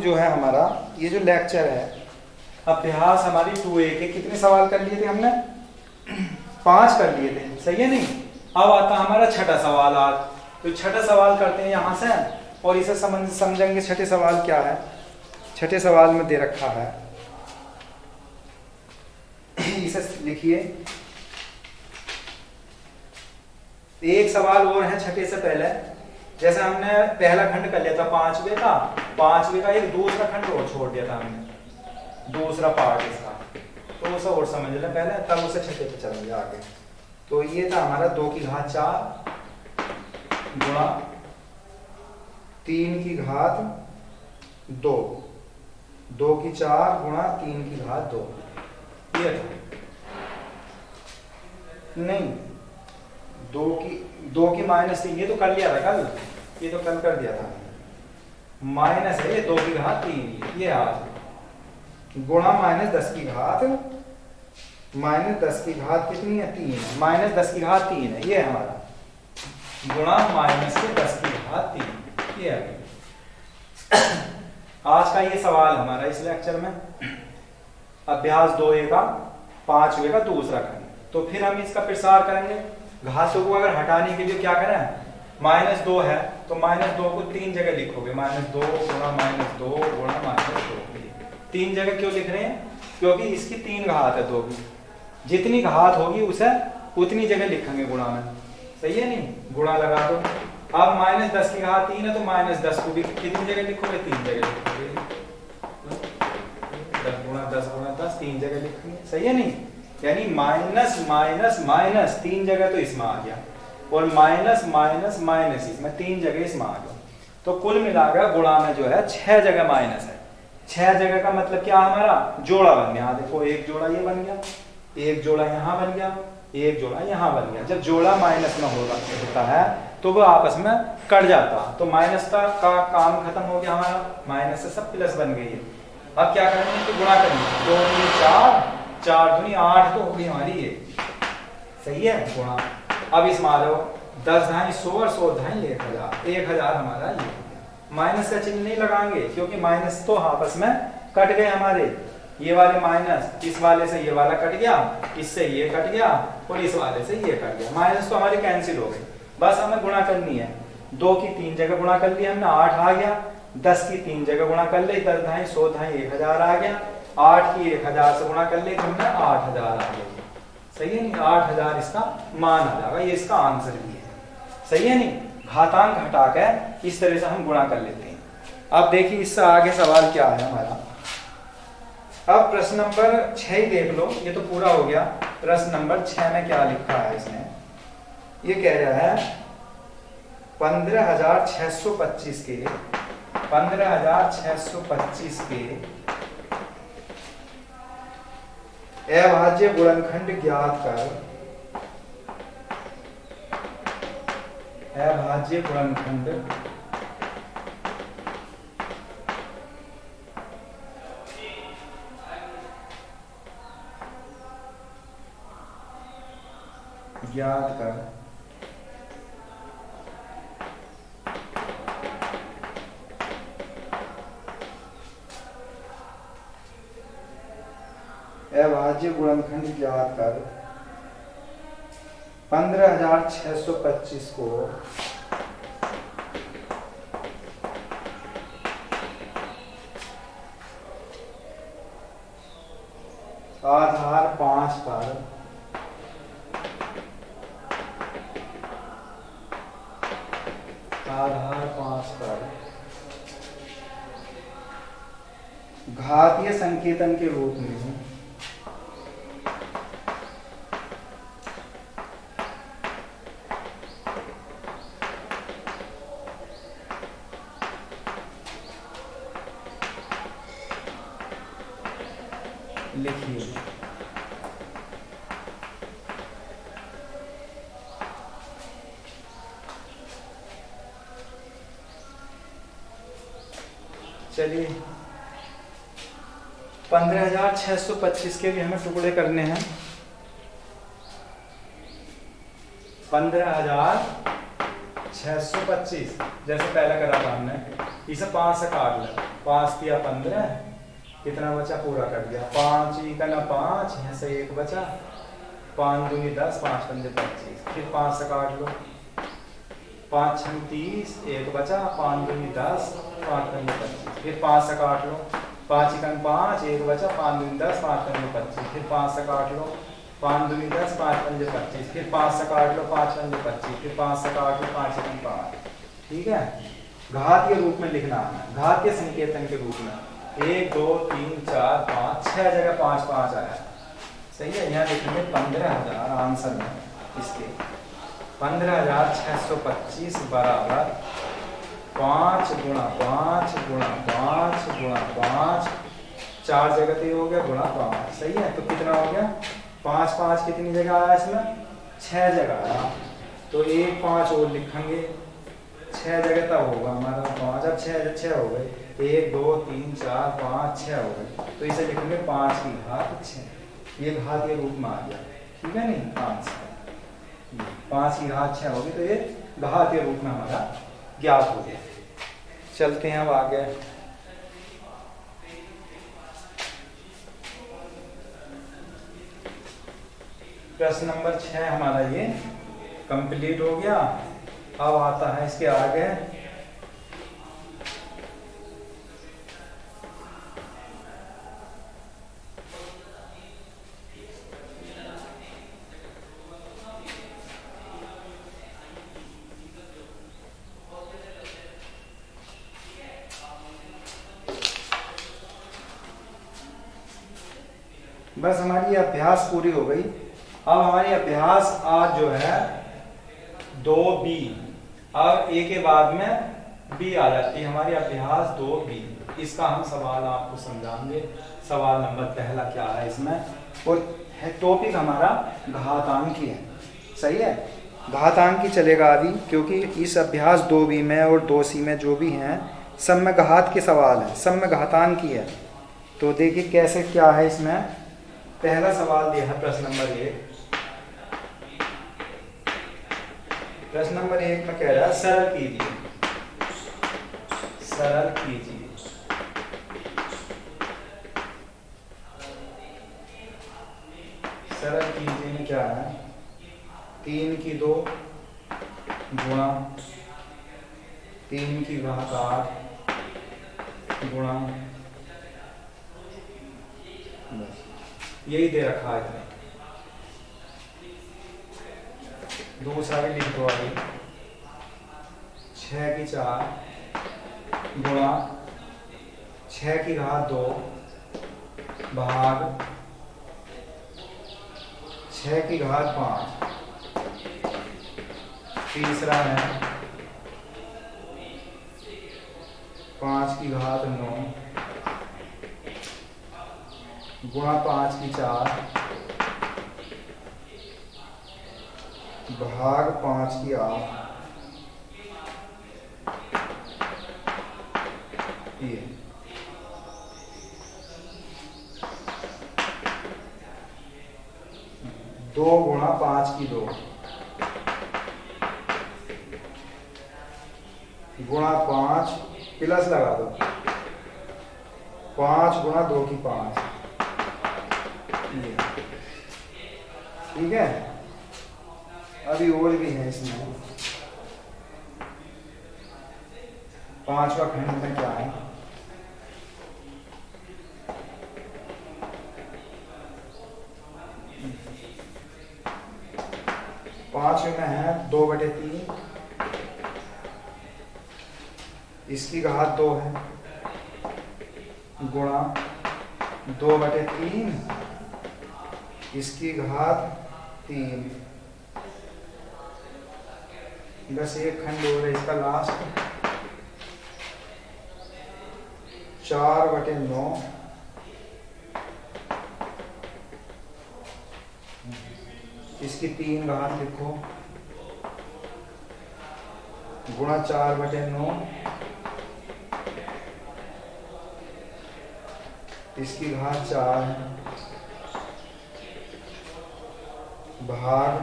जो है हमारा ये जो लेक्चर है अभ्यास हमारी 2A के कितने सवाल कर लिए थे हमने 5 कर लिए थे, सही है नहीं। अब आता हमारा छठा सवाल आज। तो छठा सवाल करते हैं यहाँ से और इसे समझेंगे। छठे सवाल क्या है, छठे सवाल में दे रखा है, इसे लिखिए। एक सवाल और है छठे से पहले। जैसे हमने पहला खंड कर लिया था 5वें का एक दूसरा खंड और छोड़ दिया था हमने, दूसरा पार्ट इसका, तो उसे और समझ लें पहले, तब उसे छठे पे चलेंगे आगे। तो ये था हमारा 2 की घात 4 गुणा 3 की घात 2, 2 की 4 गुणा 3 की घात 2, ये था नहीं 2 की -3, ये तो कर लिया था कल, ये तो कल कर दिया था। माइनस है ये 2 की घात 3, ये आज गुणा -10 की घात, -10 की घात कितनी है 3, -10 की घात 3 है ये हमारा, गुणा -10 की घात 3, ये है आज का ये सवाल हमारा इस लेक्चर में। अभ्यास 2A का 5वें का दूसरा खंड। तो फिर हम इसका प्रसार करेंगे। घातों को अगर हटाने के लिए क्या करें, -2 है तो -2 को 3 जगह लिखोगे, -2 गुणा -2 गुणा -2। 3 जगह क्यों लिख रहे हैं, क्योंकि इसकी 3 घात है 2 की, जितनी घात होगी उसे उतनी जगह लिखेंगे गुणा में, सही है नहीं, गुणा लगा दो। अब -10 की घात 3 है तो -10 को भी कितनी जगह लिखोगे, 3 जगह लिखोगे, 10 गुणा 10 गुणा 10 3 जगह लिखेंगे, सही है नहीं। यानी माइनस माइनस माइनस 3 जगह तो इसमें आ गया, और माइनस माइनस माइनस इसमें 3 जगह इसमें आ गया। तो कुल मिलाकर गुणा में जो है 6 जगह माइनस है। 6 जगह का मतलब क्या हमारा, जोड़ा बन गया। देखो एक जोड़ा ये बन गया, एक जोड़ा यहाँ बन गया, एक जोड़ा यहाँ बन गया। जब जोड़ा माइनस में होता है तो वो आपस में कट जाता, तो माइनस का काम खत्म हो गया हमारा, माइनस से सब प्लस बन गई है। अब क्या करेंगे, तो गुणा करेंगे, 2 दूनी 4, 4 दूनी 8 तो हो गई हमारी ये, सही है गुणा। अब इसमें आ जाओ 10 ढाई 100 और 100 ढाई 1000 हमारा ये। माइनस का चिन्ह नहीं लगाएंगे क्योंकि माइनस तो आपस में कट गए हमारे, ये वाले माइनस इस वाले से ये वाला कट गया, इससे ये कट गया और इस वाले से ये कट गया, माइनस तो हमारी कैंसिल हो गई। बस हमें गुणा करनी है, 2 की 3 जगह गुणा कर लिया हमने, 8 आ गया। 10 की 3 जगह गुणा कर ली, 10 ढाई 100 ढाई 1000 आ गया। 8 की 1000 से गुणा कर ली तो हमने 8000 आ गया, सही है नहीं, 8000 इसका मान आ जाएगा, ये इसका आंसर भी है, सही है नहीं। घातांक घटा के इस तरह से हम गुणा कर लेते हैं। अब देखिए इससे आगे सवाल क्या है हमारा। अब प्रश्न नंबर 6 ही देख लो, ये तो पूरा हो गया। प्रश्न नंबर 6 में क्या लिखा है इसने, ये कह रहा है 15625 के 15625 के अभाज्य गुणनखंड ज्ञात कर, अभाज्य गुणनखंड ज्ञात कर। अभाज्य गुणनखंड ज्ञात कर 15625 को आधार 5 पर घातीय संकेतन के रूप में लिखिए। चलिए 15625 के भी हमें टुकड़े करने हैं। 15625 जैसे पहला करा था हमने, इसे 5 से काट ले, 5 दिया 15, कितना बचा पूरा कट गया, 5 ही का ना 5, यहाँ से 1 बचा, 5 दूनी 10, 5 पंजे 25, फिर 5 से काट लो, 5 छंग 30, 1 बचा, 5 दूनी 10, 5 पंजे 25, फिर 5 से काट लो, 5 इकन 5, 1 बचा, 5 दूनी 10, 5 पंजे 25, फिर 5 से काट लो, 5 दूनी 10, 5 पंजे 25, फिर 5 से काट लो, 5 पंजे 25, फिर 5 से काट लो, 5 इकन 5। ठीक है, घात के रूप में लिखना है, घात के संकेतन के रूप में, 1 2 3 4 5, 6 जगह 5 5 आया। सही है, यहाँ लिखेंगे 15,000 आंसर में इसके, 15,625 बराबर 5 गुणा 5 गुणा 5 गुणा 5, 4 जगह तो ये हो गया गुणा 5। सही है, तो कितना हो गया, 5 5 कितनी जगह आया इसमें, 6 जगह आया, तो 1 5 और लिखेंगे, 6 जगह तब होगा हमारा 5, अब 6 6 हो गए, 1 2 3 4 5 6 हो गए, तो इसे लिखेंगे 5 की घात 6, ये घात के रूप में आ गया। ठीक है, नहीं 5 की घात 6 होगी, तो ये घात के रूप में हमारा ज्ञात हो गया। चलते हैं अब आगे। प्रश्न नंबर 6 हमारा ये कंप्लीट हो गया। अब आता है इसके आगे बस हमारी अभ्यास पूरी हो गई। अब हमारी अभ्यास आज जो है 2B, अब A के बाद में B आ जाती है, हमारी अभ्यास 2B। इसका हम सवाल आपको समझाएंगे। सवाल नंबर पहला क्या है इसमें, और टॉपिक हमारा घातांकी है। सही है, घातांकी चलेगा अभी, क्योंकि इस अभ्यास 2B में और 2C में जो भी हैं सब में घात के सवाल हैं, सब में घातांकी है। तो देखिए कैसे क्या है इसमें। पहला सवाल दिया है प्रश्न नंबर 1। प्रश्न नंबर 1 में कह रहा है सरल कीजिए, सरल कीजिए। सरल कीजिए में क्या है, 3 की 2 गुणा 3 की घात 8 गुणा, बस यही दे रखा है इसमें। दूसरा भी लिख दो आगे, 6 की 4 गुणा 6 की घात 2 भाग 6 की घात 5। तीसरा है 5 की घात 9 गुणा 5 की 4 भाग 5 की 8। ये 2 गुणा 5 की 2 गुणा 5 प्लस लगा दो, 5 गुणा 2 की 5। ठीक है, अभी और भी है इसमें। 5वां खंड में क्या है, पांचवें में है 2/3, इसकी घात 2 है गुणा 2/3 इसकी घात 3। बस एक खंड और है इसका लास्ट, 4/9 इसकी 3 घात लिखो गुणा 4/9 इसकी घात 4 है भाग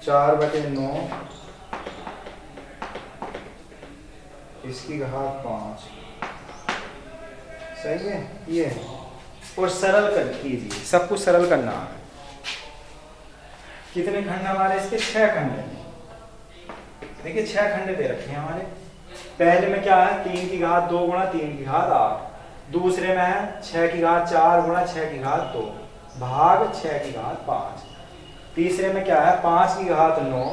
4/9 इसकी घात 5, सही है ये। और सरल कर कीजिए, सब कुछ सरल करना है। कितने खंड हमारे इसके? 6 खंड हैं। देखिए 6 खंड दे रखे हैं हमारे। पहले में क्या है? 3 की घात 2 गुणा 3 की घात 8। दूसरे में है 6 की घात 4 गुणा 6 की घात 2 भाग 6 की घात 5। तीसरे में क्या है? 5 की घात 9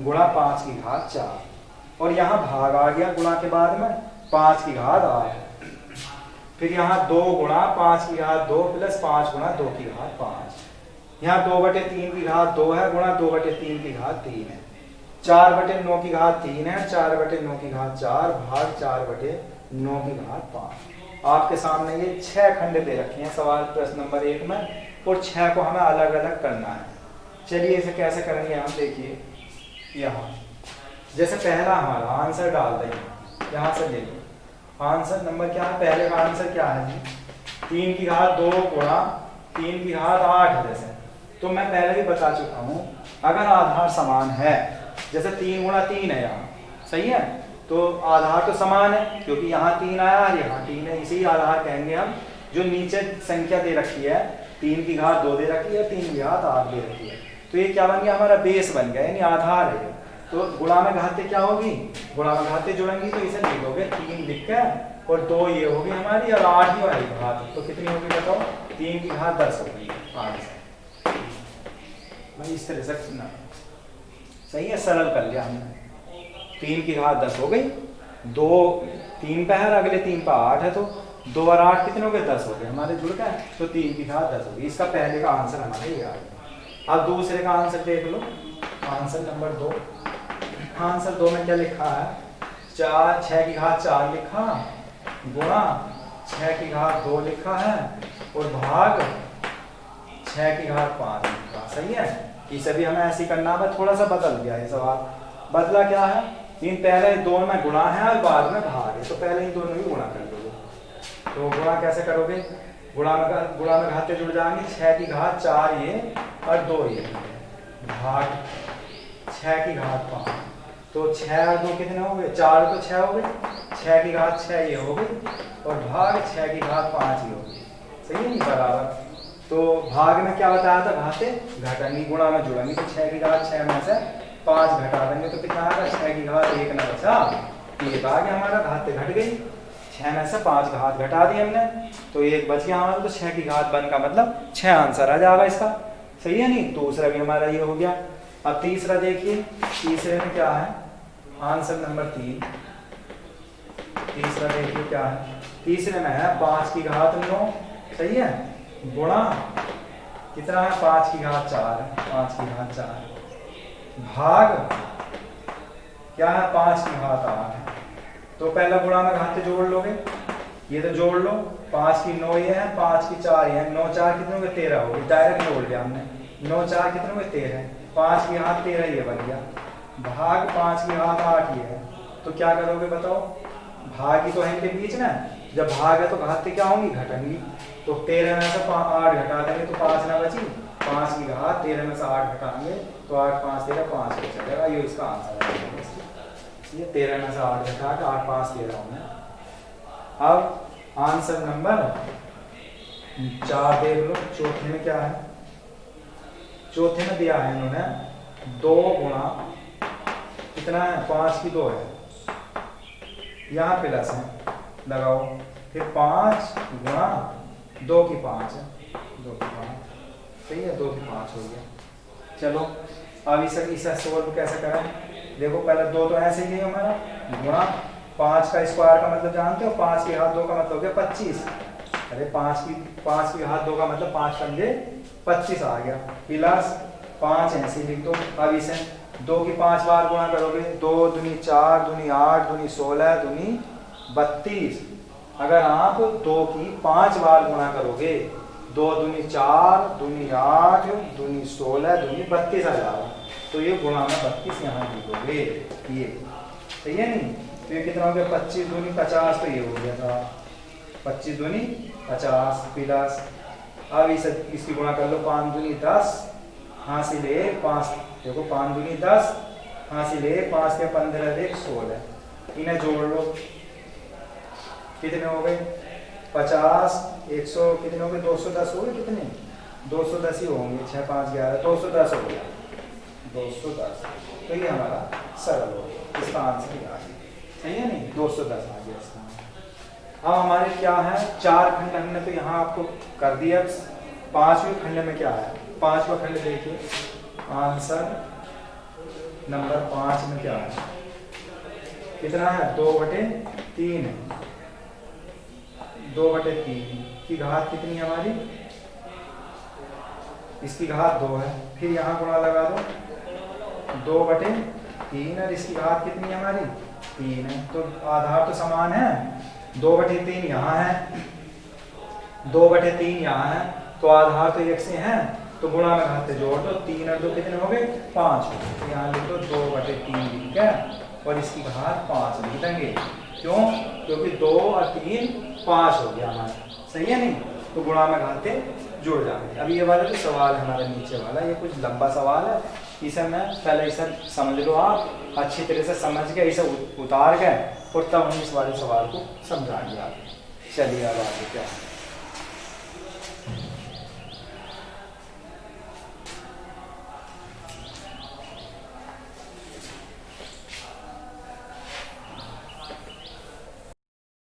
गुणा 5 की घात 4। और यहाँ भाग आ गया गुणा के बाद में 5 की घात 8। फिर यहाँ 2 गुणा 5 की घात 2 प्लस 5 गुणा 2 की घात 5। यहाँ 2/3 की घात 2 है गुणा 2/3 की घात 3 है। 4/9 की घात 3 है, 4/9 की घात 4 भाग 4/9 की घात 5। आपके सामने ये 6 खंड दे रखे हैं सवाल प्रश्न नंबर 1 में, और 6 को हमें अलग अलग करना है। चलिए इसे कैसे करेंगे हम देखिए। यहाँ जैसे पहला हमारा आंसर डाल देंगे, यहाँ से ले लो। आंसर नंबर क्या है? पहले का आंसर क्या है जी? 3 की घात 2 गुणा 3 की घात 8। जैसे तो मैं पहले भी बता चुका हूँ, अगर आधार समान है, जैसे 3 गुणा 3 है यहाँ, सही है, तो आधार तो समान है क्योंकि यहाँ 3 आया और यहाँ 3 है, इसी आधार कहेंगे हम। जो नीचे संख्या दे रखी है 3 की घात 2 दे रखी है, 3 की घात 8 दे रखी है, तो ये क्या बन गया? हमारा बेस बन गया, यानी आधार है। तो गुणा में घाते क्या होगी? गुणा में घाते जुड़ेंगी तो इसे लिख दोगे 3 लिख कर, और 2 ये होगी हमारी, और 8 ही वाली घात, तो कितनी होगी बताओ? 3 की घात 10 होगी 8 से। भाई इस तरह से ना, सही है, सरल कर लिया हमने। 3 की घात 10 हो गई, 2 3 पे है, अगले 3 पे 8 है, तो 2 और 8 कितने हो गए? 10 हो गए हमारे जुड़ गए, तो 3 की घात 10 होगी। इसका पहले का आंसर हमारा ये आ गया। अब दूसरे का आंसर देख लो, आंसर नंबर 2। आंसर 2 में क्या लिखा है? 6 की घात 4 लिखा गुणा 6 की घात 2 लिखा है, और भाग 6 की घात 5 लिखा। सही है, ये सभी हमें ऐसे करना है। थोड़ा सा बदल गया ये सवाल। बदला क्या है? इन पहले 2 में गुणा है और बाद में भाग है, तो पहले इन दोनों ही गुणा कर दोगे। तो गुणा कैसे करोगे? गुणा में घाते जुड़ जाएंगे, 6 की घात 4 ये और 2 ये भाग 6 की घात 5। तो 6 और 2 कितने हो गए? 4 तो 6 हो गए, 6 की घात 6 ये हो गई, और भाग 6 की घात 5 ये हो गई। सही है नहीं? बराबर। तो भाग में क्या बताया था? घाते घटाएंगी, गुणा में जुड़ेंगी, तो 6 की घात 6 में से 5 घटा देंगे तो कितना आएगा? 6 की घात 1 ना बचा, ये भाग हमारा घाते घट गई, 6 में से 5 घात घटा दी हमने, तो 1 बच गया हमारा, तो 6 की घात बन का मतलब 6 आंसर आ जाएगा इसका। सही है नहीं? दूसरा भी हमारा ये हो गया। अब तीसरा देखिए, तीसरे में क्या है? Answer number 3। तीसरा देखिए क्या है? तीसरे में है 5 की घात 9, सही है, गुणा कितना है? 5 की घात 4 है, 5 की घात 4 भाग क्या है? 5 की घात 8 है। तो पहला गुणा में घाते जोड़ लोगे, ये तो जोड़ लो, 5 की 9 ये है, 5 की 4 ये है, 9 4 कितने हो गए? 13 हो गए, डायरेक्ट जोड़ लिया हमने। 9 4 कितने हो गए? 13, 5 की घात 13 ये बन गया, भाग 5 की घात 8 ये है। तो क्या करोगे बताओ? भाग ही तो है इनके बीच में, जब भाग है तो घाते क्या होंगी? घटेंगी। तो 13 में से 8 घटा देंगे तो 5 ना बची, 5 की घात 13 में से 8 घटाएंगे तो 8 5 13 5 बच जाएगा। ये इसका आंसर है। ये 13 में से 8 घटा के 8 5 13 होंगे। अब आंसर नंबर 4 देख लो, चौथे में क्या है? चौथे में दिया है इन्होंने 2 गुणा कितना है? 5 की 2 है, यहाँ प्लस है लगाओ, फिर 5 गुणा 2 की 5 है, 2 की 5, सही है, 2 की 5 हो गया। चलो अब इसे सोल्व कैसे करें? देखो पहले 2 तो ऐसे ही है हमारा, गुणा 5 का स्क्वायर का मतलब जानते हो? 5 की घात 2 का मतलब हो गया 25। अरे 5 की घात 2 का मतलब 5 पंजे 25 आ गया, प्लस 5 ऐसे लिख दो। अब इसे 2 की 5 बार गुणा करोगे, 2 दूनी 4 दूनी 8 दूनी 16 दूनी 32। अगर आप 2 की 5 बार गुणा करोगे, 2 दूनी 4 दूनी 8 दूनी 16 दूनी 32 आ जाएगा, तो ये गुणा में 32 यहाँ लिखोगे, ये सही है नहीं? तो ये कितना हो गया? 25 दूनी 50, तो ये हो गया था 25 दूनी 50 प्लस, अब इसकी गुणा कर लो, 5 दूनी 10 हासिल 1 5, देखो 5 दूनी 10 हासिल 1 5 के 15 1 16, इन्हें जोड़ लो, कितने हो गए 50, 100 कितने हो गए 210 हो गए, कितने 210 ही होंगे, 6 5 11 210 हो गया 210। तो ये हमारा सरल हो गया, इसका आंसर ये आ गया, सही है नहीं 210 आ गया इसका। अब हमारे क्या है 4 खंड हमने तो यहाँ आपको कर दिया। 5वें खंड में क्या है, 5वां खंड देखिए, आंसर नंबर 5 में क्या है, कितना है 2/3 है, 2/3 की घात कितनी है हमारी, इसकी घात 2 है, फिर यहाँ गुणा लगा दो 2/3 और इसकी घात कितनी है हमारी 3 है, तो आधार तो समान है, 2/3 यहाँ है, 2/3 यहाँ है, तो आधार तो एक से है, तो गुणा में घात से जोड़ दो, 3 और 2 कितने हो गए 5, तो यहाँ लिख दो 2/3 ठीक है, और इसकी घात 5 लिख देंगे, क्यों, क्योंकि 2 और 3 5 हो गया हमारा, सही है नहीं, तो गुणा में घाते जुड़ जाएंगे। अब ये वाला जो सवाल है हमारे नीचे वाला, ये कुछ लंबा सवाल है, इसे मैं पहले इसे समझ लो, आप अच्छी तरह से समझ के इसे उतार गए और तब हम इस वाले सवाल को समझाएंगे आप। चलिए अब आगे क्या है।